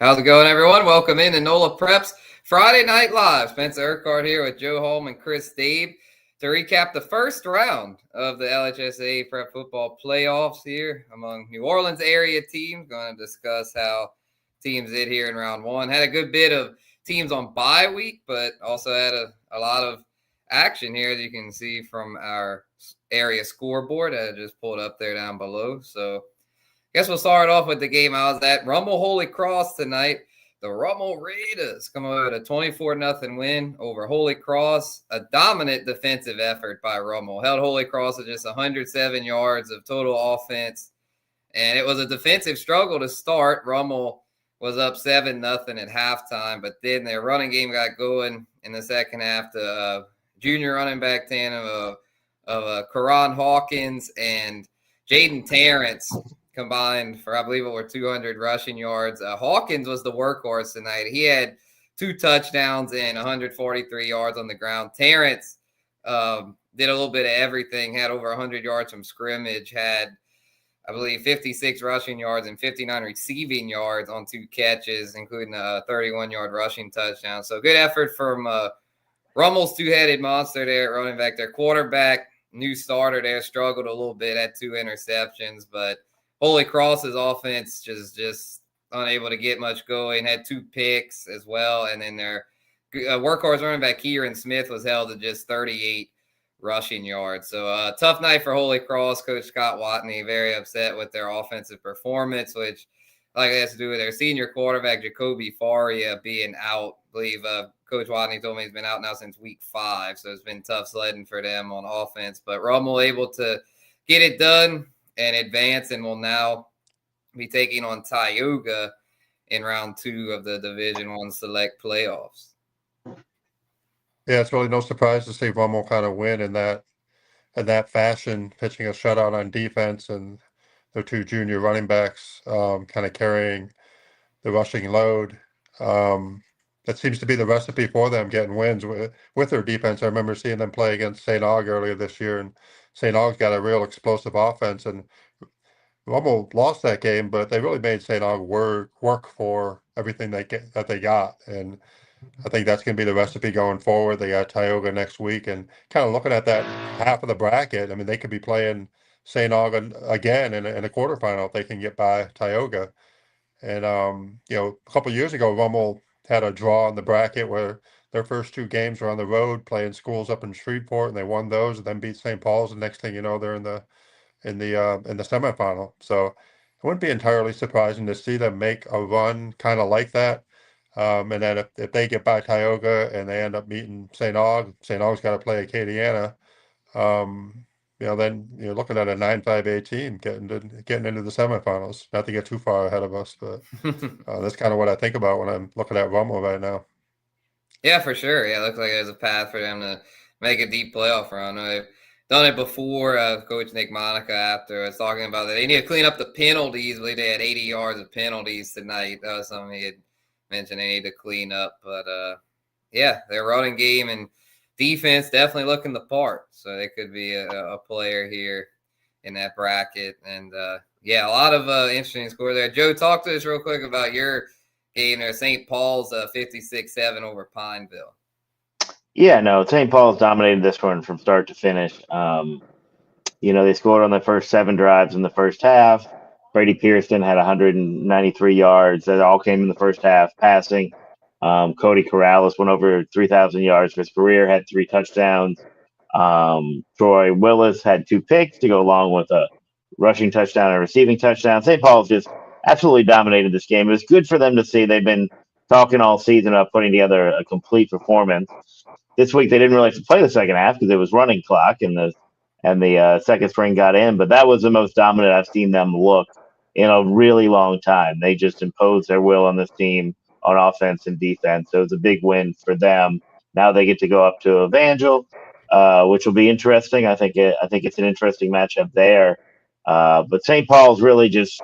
How's it going, everyone? Welcome in to NOLA Preps Friday Night Live. Spencer Urquhart here with Joe Halm and Chris Dabe to recap the first round of the LHSA Prep Football Playoffs here among New Orleans area teams. Going to discuss how teams did here in round one. Had a good bit of teams on bye week, but also had a lot of action here, as you can see from our area scoreboard that I just pulled up there down below. So guess we'll start off with the game I was at. Rummel Holy Cross tonight. The Rummel Raiders come over with a 24-0 win over Holy Cross. A dominant defensive effort by Rummel. Held Holy Cross to just 107 yards of total offense. And it was a defensive struggle to start. Rummel was up 7-0 at halftime, but then their running game got going in the second half. The junior running back tandem of Karan Hawkins and Jaden Terrence combined for, I believe, over 200 rushing yards. Hawkins was the workhorse tonight. He had 2 touchdowns and 143 yards on the ground. Terrence did a little bit of everything, had over 100 yards from scrimmage, had, I believe, 56 rushing yards and 59 receiving yards on 2 catches, including a 31-yard rushing touchdown. So good effort from Rummel's two-headed monster there at running back. Their quarterback, new starter there, struggled a little bit, had 2 interceptions, but Holy Cross's offense just unable to get much going. Had 2 picks as well, and then their workhorse running back Kieran Smith was held to just 38 rushing yards. So tough night for Holy Cross. Coach Scott Watney very upset with their offensive performance, which has to do with their senior quarterback Jacoby Faria being out. I believe Coach Watney told me he's been out now since week 5, so it's been tough sledding for them on offense. But Rummel able to get it done and advance, and will now be taking on Tioga in round 2 of the Division I select playoffs. Yeah, it's really no surprise to see Rummel kind of win in that fashion, pitching a shutout on defense and their 2 junior running backs kind of carrying the rushing load. That seems to be the recipe for them getting wins with their defense. I remember seeing them play against St. Aug earlier this year, and St. Aug's got a real explosive offense, and Rummel lost that game, but they really made St. Aug work for everything that they got, and I think that's going to be the recipe going forward. They got Tioga next week, and kind of looking at that half of the bracket, I mean, they could be playing St. Aug again in a quarterfinal if they can get by Tioga. And a couple of years ago, Rummel had a draw in the bracket where their first 2 games were on the road playing schools up in Shreveport, and they won those, and then beat St. Paul's. And next thing you know, they're in the semifinal. So it wouldn't be entirely surprising to see them make a run kind of like that. And then if they get by Tioga and they end up meeting St. Aug, St. Aug's got to play Acadiana. Then you're looking at a 9-5 team getting into the semifinals. Not to get too far ahead of us, but that's kind of what I think about when I'm looking at Rummel right now. Yeah, for sure. Yeah, it looks like there's a path for them to make a deep playoff run. They've done it before. Coach Nick Monica after was talking about that they need to clean up the penalties. I believe they had 80 yards of penalties tonight. That was something he had mentioned they need to clean up. But yeah, their running game and defense definitely looking the part. So they could be a player here in that bracket. And yeah, a lot of interesting score there. Joe, talk to us real quick about your game there. St. Paul's 56-7 over Pineville. Yeah, no, St. Paul's dominated this one from start to finish. They scored on their first 7 drives in the first half. Brady Pearson had 193 yards. That all came in the first half passing. Cody Corrales went over 3,000 yards for his career, had 3 touchdowns. Troy Willis had 2 picks to go along with a rushing touchdown and a receiving touchdown. St. Paul's just absolutely dominated this game. It was good for them to see. They've been talking all season about putting together a complete performance. This week they didn't really have to play the second half because it was running clock and the second string got in. But that was the most dominant I've seen them look in a really long time. They just imposed their will on this team on offense and defense. So it was a big win for them. Now they get to go up to Evangel, which will be interesting. I think it's an interesting matchup there. But St. Paul's really just,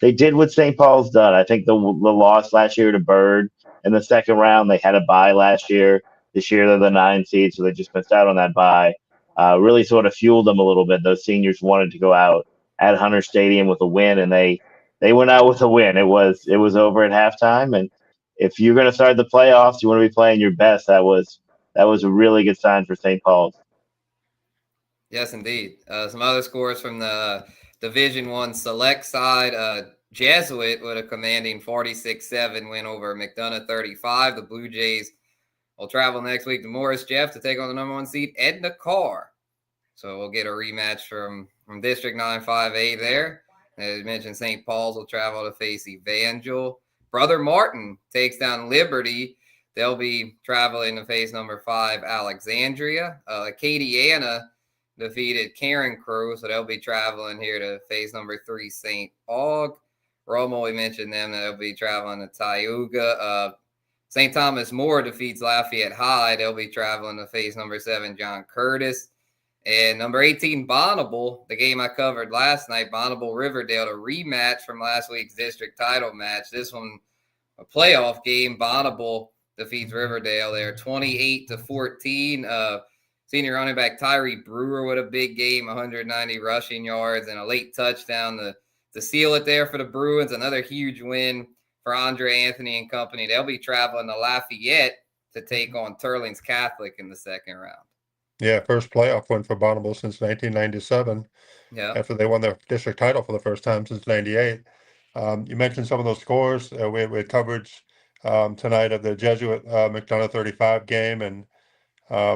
they did what St. Paul's done. I think the loss last year to Bird in the second round, they had a bye last year. This year they're the 9 seed, so they just missed out on that bye. Really sort of fueled them a little bit. Those seniors wanted to go out at Hunter Stadium with a win, and they they went out with a win. It was over at halftime, and if you're going to start the playoffs, you want to be playing your best. That was a really good sign for St. Paul's. Yes, indeed. Some other scores from the Division One select side. Jesuit with a commanding 46-7 win over McDonough 35. The Blue Jays will travel next week to Morris Jeff to take on the number 1 seed Edna Carr. So we'll get a rematch from District 9-5A there. As mentioned, St. Paul's will travel to face Evangel. Brother Martin takes down Liberty. They'll be traveling to face number 5 Alexandria. Acadiana defeated Karen Crew, so they'll be traveling here to face number 3 St. Aug. Romo, we mentioned them. They'll be traveling to Tioga. St. Thomas More defeats Lafayette High. They'll be traveling to face number 7 John Curtis. And number 18, Bonneville, the game I covered last night, Bonneville-Riverdale, a rematch from last week's district title match. This one, a playoff game. Bonneville defeats Riverdale there 28-14. Senior running back Tyree Brewer with a big game, 190 rushing yards and a late touchdown to seal it there for the Bruins. Another huge win for Andre Anthony and company. They'll be traveling to Lafayette to take on Turlings Catholic in the second round. Yeah, first playoff win for Bonneville since 1997. Yeah. After they won their district title for the first time since '98. You mentioned some of those scores. We had coverage tonight of the Jesuit McDonough 35 game, and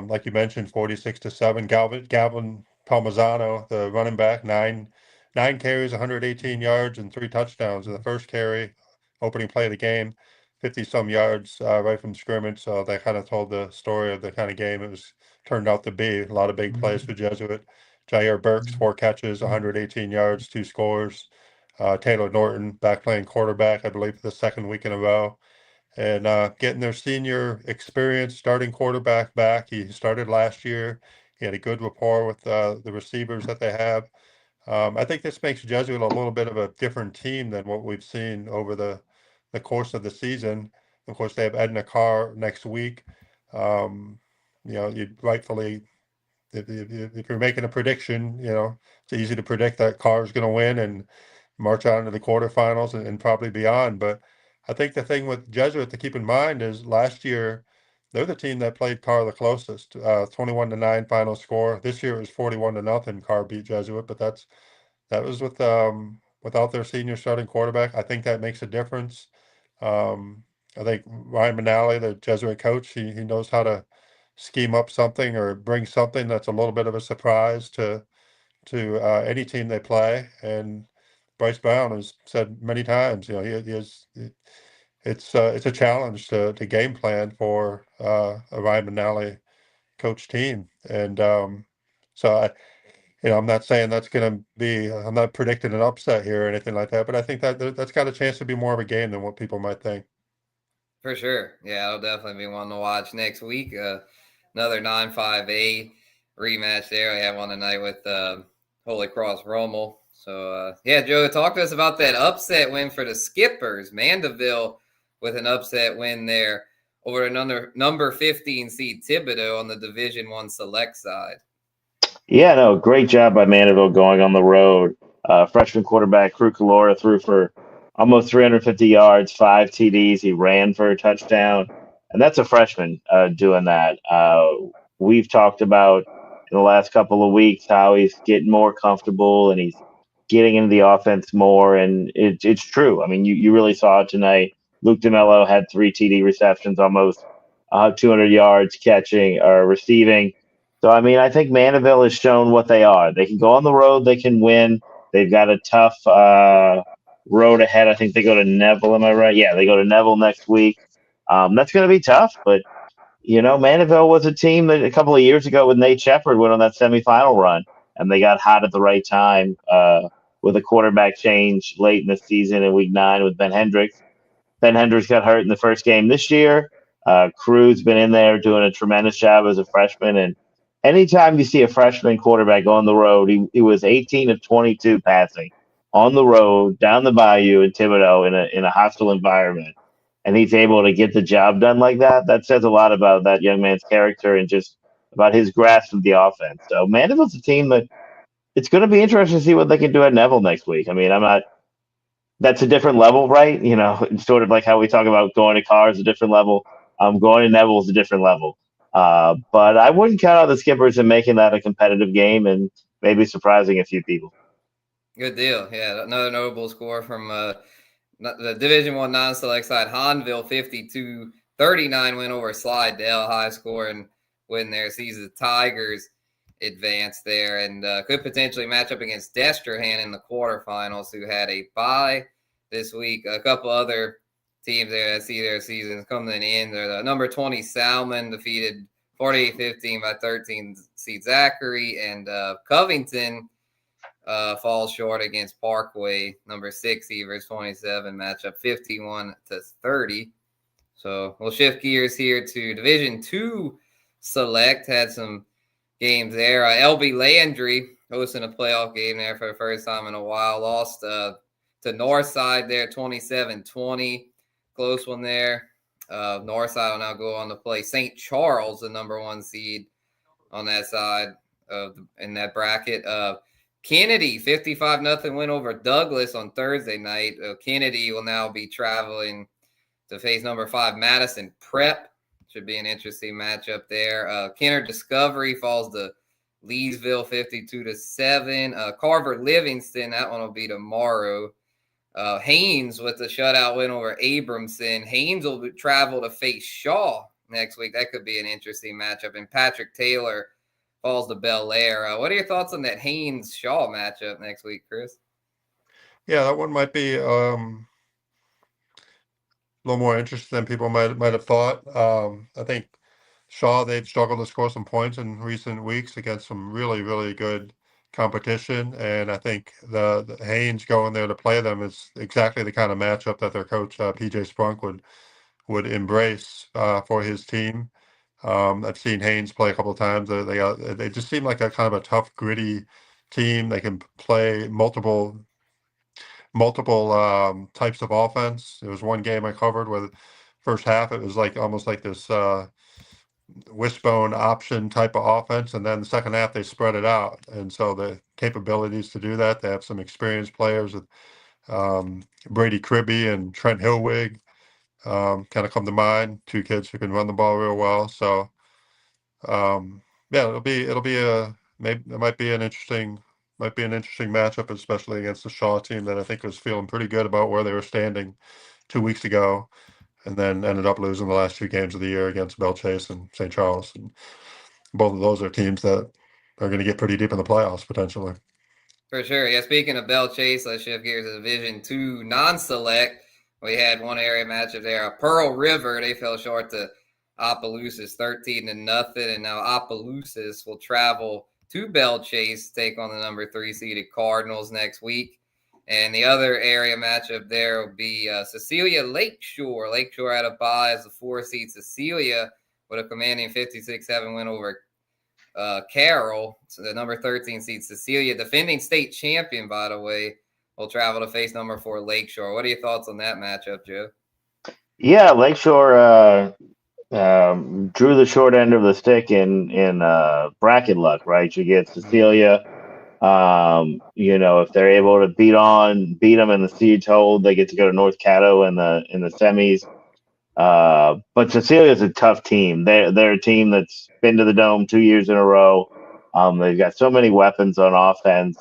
like you mentioned, 46-7. Galvin Palmazano, the running back, nine carries, 118 yards, and 3 touchdowns in the first carry, opening play of the game, 50-some yards right from scrimmage. So that kind of told the story of the kind of game it was turned out to be. A lot of big plays for Jesuit. Jair Burks, 4 catches, 118 yards, 2 scores. Taylor Norton back playing quarterback, I believe, for the second week in a row. And getting their senior experience starting quarterback back. He started last year. He had a good rapport with the receivers that they have. I think this makes Jesuit a little bit of a different team than what we've seen over the course of the season. Of course, they have Edna Carr next week. You rightfully, if you're making a prediction, it's easy to predict that Carr is going to win and march on into the quarterfinals and probably beyond. But I think the thing with Jesuit to keep in mind is last year they're the team that played Carr the closest, 21-9 final score. This year it was 41-0. Carr beat Jesuit, but that was without their senior starting quarterback. I think that makes a difference. I think Ryan Manali, the Jesuit coach, he knows how to scheme up something or bring something that's a little bit of a surprise to any team they play. And Bryce Brown has said many times, it's a challenge to game plan for a Ryan Manali coach team. And so I'm not saying that's going to be. I'm not predicting an upset here or anything like that, but I think that's got a chance to be more of a game than what people might think. For sure. Yeah, it'll definitely be one to watch next week. Another 9-5A rematch there. We have one tonight with Holy Cross Rommel. So, Joe, talk to us about that upset win for the Skippers. Mandeville with an upset win there over another number 15 seed Thibodeau on the Division I select side. Yeah, no, great job by Mandeville going on the road. Freshman quarterback Crew Calora threw for almost 350 yards, 5 TDs. He ran for a touchdown, and that's a freshman doing that. We've talked about in the last couple of weeks how he's getting more comfortable and he's getting into the offense more, and it's true. I mean, you really saw it tonight. Luke DeMello had 3 TD receptions, almost 200 yards catching or receiving. So, I mean, I think Mandeville has shown what they are. They can go on the road. They can win. They've got a tough road ahead. I think they go to Neville. Am I right? Yeah, they go to Neville next week. That's going to be tough. But, Mandeville was a team that a couple of years ago with Nate Shepard went on that semifinal run, and they got hot at the right time with a quarterback change late in the season in week 9 with Ben Hendricks. Ben Hendricks got hurt in the first game this year. Crew's been in there doing a tremendous job as a freshman, and anytime you see a freshman quarterback on the road, he was 18 of 22 passing on the road down the bayou in Thibodaux in a hostile environment, and he's able to get the job done like that. That says a lot about that young man's character and just about his grasp of the offense. So Mandeville's a team that it's going to be interesting to see what they can do at Neville next week. I mean, I'm not that's a different level, right? Sort of like how we talk about going to cars, a different level. Going to Neville is a different level. But I wouldn't count out the Skippers and making that a competitive game and maybe surprising a few people. Good deal. Yeah, another notable score from the Division I non-select side. Hanville 52-39 win over Slidell. High score and win there. Sees the Tigers advance there and could potentially match up against Destrehan in the quarterfinals, who had a bye this week. A couple other teams there that see their seasons come to an end. The number 20 Salmon defeated 48-15 by 13 seed Zachary, and Covington falls short against Parkway, number 6 versus 27 matchup 51-30. So we'll shift gears here to Division II select. Had some games there. LB Landry hosting a playoff game there for the first time in a while. Lost to Northside there 27-20. Close one there. Northside will now go on to play St. Charles, the number 1 seed on that side in that bracket. Kennedy 55-0 win over Douglas on Thursday night. Kennedy will now be traveling to face number 5 Madison Prep. Should be an interesting matchup there. Kenner Discovery falls to Leesville 52-7. Carver Livingston, that one will be tomorrow. Haynes with the shutout win over Abramson. Haynes will travel to face Shaw next week. That could be an interesting matchup. And Patrick Taylor falls to Bel Air. What are your thoughts on that Haynes-Shaw matchup next week, Chris? Yeah, that one might be a little more interesting than people might have thought. I think Shaw, they've struggled to score some points in recent weeks against some really, really good competition, and I think the Haynes going there to play them is exactly the kind of matchup that their coach PJ Sprunk would embrace for his team. I've seen Haynes play a couple of times. They just seem like a kind of a tough, gritty team. They can play multiple types of offense. There was one game I covered where the first half it was like almost like this wishbone option type of offense, and then the second half they spread it out. And so the capabilities to do that, they have some experienced players with Brady Cribby and Trent Hillwig kind of come to mind. 2 kids who can run the ball real well. So yeah, it'll be a maybe it might be an interesting matchup, especially against the Shaw team that I think was feeling pretty good about where they were standing 2 weeks ago, and then ended up losing the last 2 games of the year against Belle Chase and St. Charles. And both of those are teams that are going to get pretty deep in the playoffs potentially. For sure. Yeah, speaking of Belle Chase, let's shift gears to Division II non-select. We had one area matchup there. Pearl River, they fell short to Opelousas 13-0, and now Opelousas will travel to Belle Chase to take on the number 3 seeded Cardinals next week. And the other area matchup there will be Cecilia Lakeshore. Lakeshore had a bye as the 4 seed Cecilia with a commanding 56-7 win over Carroll, so the number 13 seed Cecilia, defending state champion, by the way, will travel to face number 4 Lakeshore. What are your thoughts on that matchup, Joe? Yeah, Lakeshore drew the short end of the stick in bracket luck, right? You get Cecilia. If they're able to beat them in the siege hold, they get to go to North Caddo in the semis. But Cecilia's a tough team. They're a team that's been to the Dome 2 years in a row. They've got so many weapons on offense.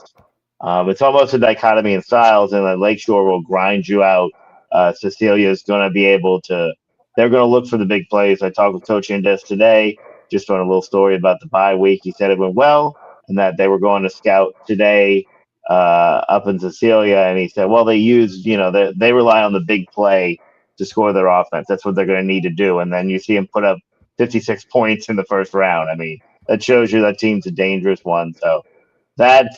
It's almost a dichotomy in styles, and then Lakeshore will grind you out. Cecilia's going to be able to. They're going to look for the big plays. I talked with Coach Indes today, just on a little story about the bye week. He said it went well, and that they were going to scout today up in Cecilia, and he said, well, they rely on the big play to score their offense. That's what they're going to need to do. And then you see them put up 56 points in the first round. I mean, that shows you that team's a dangerous one. So that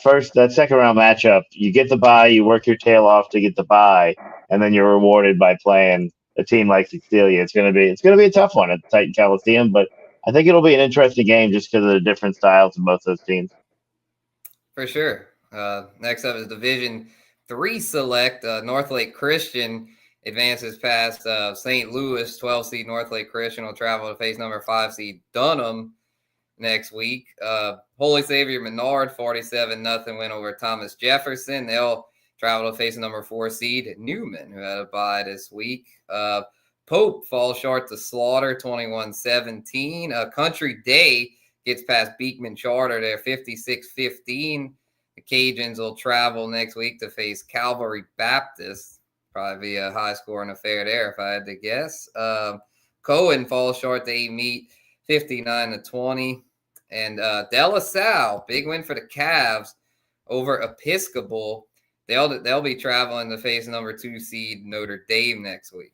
second round matchup, you get the bye, you work your tail off to get the bye, and then you're rewarded by playing a team like Cecilia. It's going to be a tough one at the Titan Coliseum, but I think it'll be an interesting game just because of the different styles of both those teams. For sure. Next up is Division III select. Northlake Christian advances past St. Louis. 12 seed Northlake Christian will travel to face number 5 seed Dunham next week. Holy Savior Menard 47-0 win over Thomas Jefferson. They'll travel to face number 4 seed Newman, who had a bye this week. Pope falls short to Slaughter 21-17. Country Day gets past Beekman Charter there 56-15. The Cajuns will travel next week to face Calvary Baptist. Probably be a high-scoring affair there if I had to guess. Cohen falls short to Meet 59-20. And De La Salle, big win for the Cavs over Episcopal. They'll be traveling to face number 2 seed Notre Dame next week.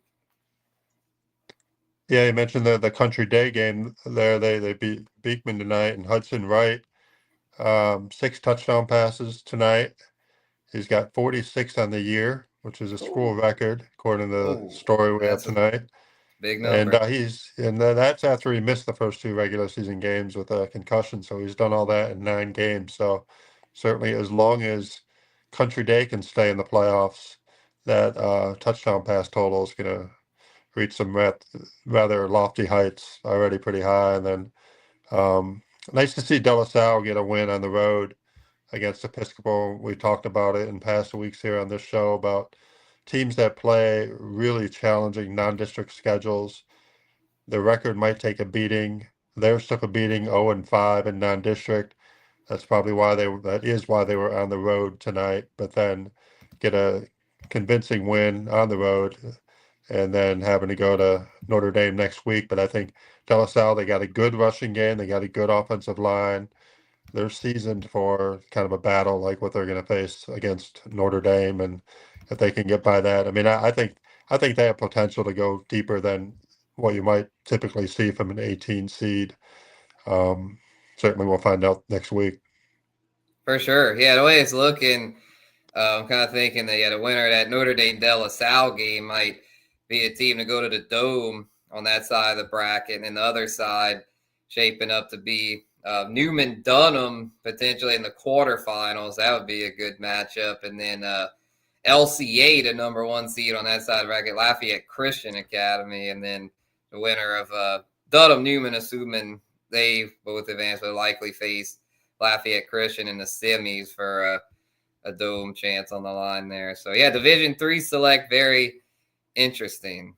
Yeah, you mentioned the Country Day game there. They beat Beekman tonight, and Hudson Wright, 6 touchdown passes tonight. He's got 46 on the year, which is a school record according to the story we have tonight. Big number. And that's after he missed the first 2 regular season games with a concussion. So he's done all that in 9 games. So certainly, as long as Country Day can stay in the playoffs, that touchdown pass total is going to reach some rather lofty heights, already pretty high. And then nice to see De La Salle get a win on the road against Episcopal. We talked about it in past weeks here on this show about teams that play really challenging non-district schedules. The record might take a beating. Theirs took a beating, 0-5 in non-district. That is why they were on the road tonight, but then get a convincing win on the road and then having to go to Notre Dame next week. But I think De La Salle, they got a good rushing game. They got a good offensive line. They're seasoned for kind of a battle like what they're going to face against Notre Dame. And if they can get by that, I mean, I think they have potential to go deeper than what you might typically see from an 18 seed. Certainly we'll find out next week. For sure. Yeah, the way it's looking, I'm kind of thinking that the winner of that Notre Dame De La Salle game might be a team to go to the Dome on that side of the bracket, and then the other side shaping up to be Newman Dunham potentially in the quarterfinals. That would be a good matchup. And then LCA, the number 1 seed on that side of the bracket, Lafayette Christian Academy, and then the winner of Dunham Newman, assuming they both advance, will likely face Lafayette Christian in the semis for a Dome chance on the line there. So yeah, Division III select, very interesting.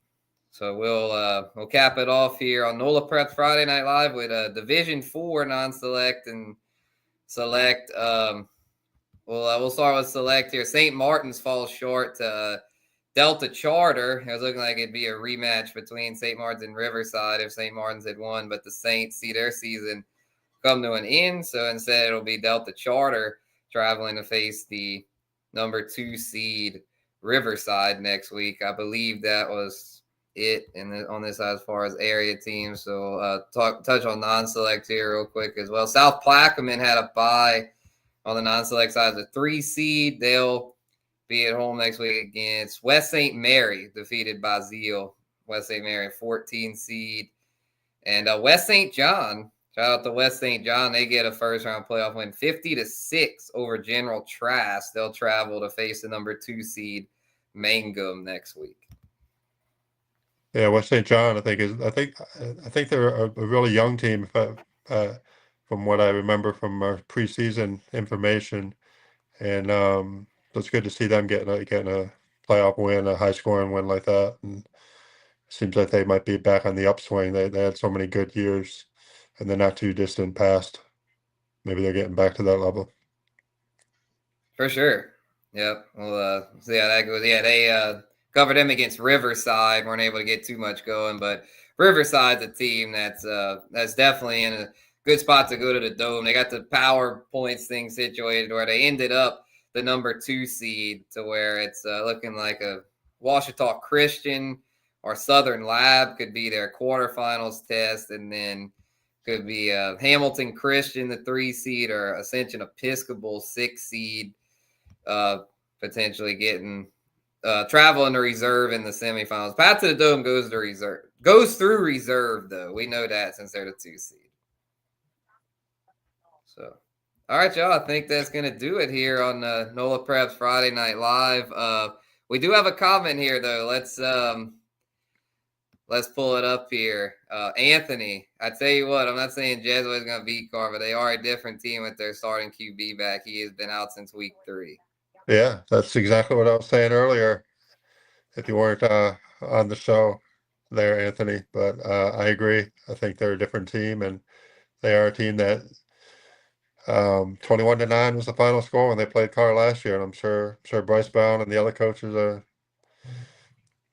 So we'll cap it off here on NOLA Prep Friday Night Live with a Division IV non-select and select. We'll start with select here. St. Martin's falls short to Delta Charter. It was looking like it'd be a rematch between St. Martin's and Riverside if St. Martin's had won, but the Saints see their season come to an end. So instead, it'll be Delta Charter traveling to face the number 2 seed Riverside next week. I believe that was it on this side as far as area teams. So touch on non-select here real quick as well. South Plaquemine had a bye on the non-select side. The 3 seed, they'll be at home next week against West St. Mary, defeated by Zeal. West St. Mary, 14 seed. And West St. John, shout out to West St. John. They get a first-round playoff win, 50-6 over General Trask. They'll travel to face the number 2 seed Mangum next week. Yeah, West St. John, I think they're a really young team. From what I remember from our preseason information, and it's good to see them getting a playoff win, a high-scoring win like that. And it seems like they might be back on the upswing. They had so many good years, and they're not too distant past. Maybe they're getting back to that level. For sure. Yep. We'll see how that goes. Yeah, they covered them against Riverside. Weren't able to get too much going, but Riverside's a team that's definitely in a good spot to go to the Dome. They got the power points thing situated where they ended up the number 2 seed, to where it's looking like a Washita Christian or Southern Lab could be their quarterfinals test, and then could be Hamilton Christian, the 3 seed, or Ascension Episcopal 6 seed, potentially getting traveling to reserve in the semifinals. Path to the Dome goes through reserve though. We know that since they're the 2 seed. So, all right, y'all. I think that's going to do it here on NOLA Preps Friday Night Live. We do have a comment here, though. Let's pull it up here. Anthony, I tell you what, I'm not saying Jesuit's going to beat Carr, but they are a different team with their starting QB back. He has been out since week 3. Yeah, that's exactly what I was saying earlier. If you weren't on the show there, Anthony, but I agree. I think they're a different team, and they are a team that 21-9 was the final score when they played Carr last year, and I'm sure Bryce Brown and the other coaches are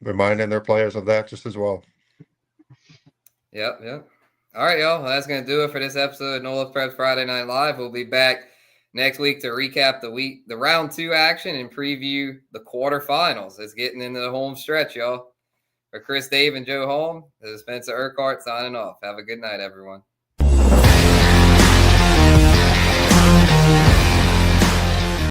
reminding their players of that just as well. Yep. All right, y'all. Well, that's going to do it for this episode of NOLA Preps Friday Night Live. We'll be back next week to recap the round 2 action and preview the quarterfinals. It's getting into the home stretch, y'all. For Chris, Dave, and Joe Halm, this is Spencer Urquhart signing off. Have a good night, everyone.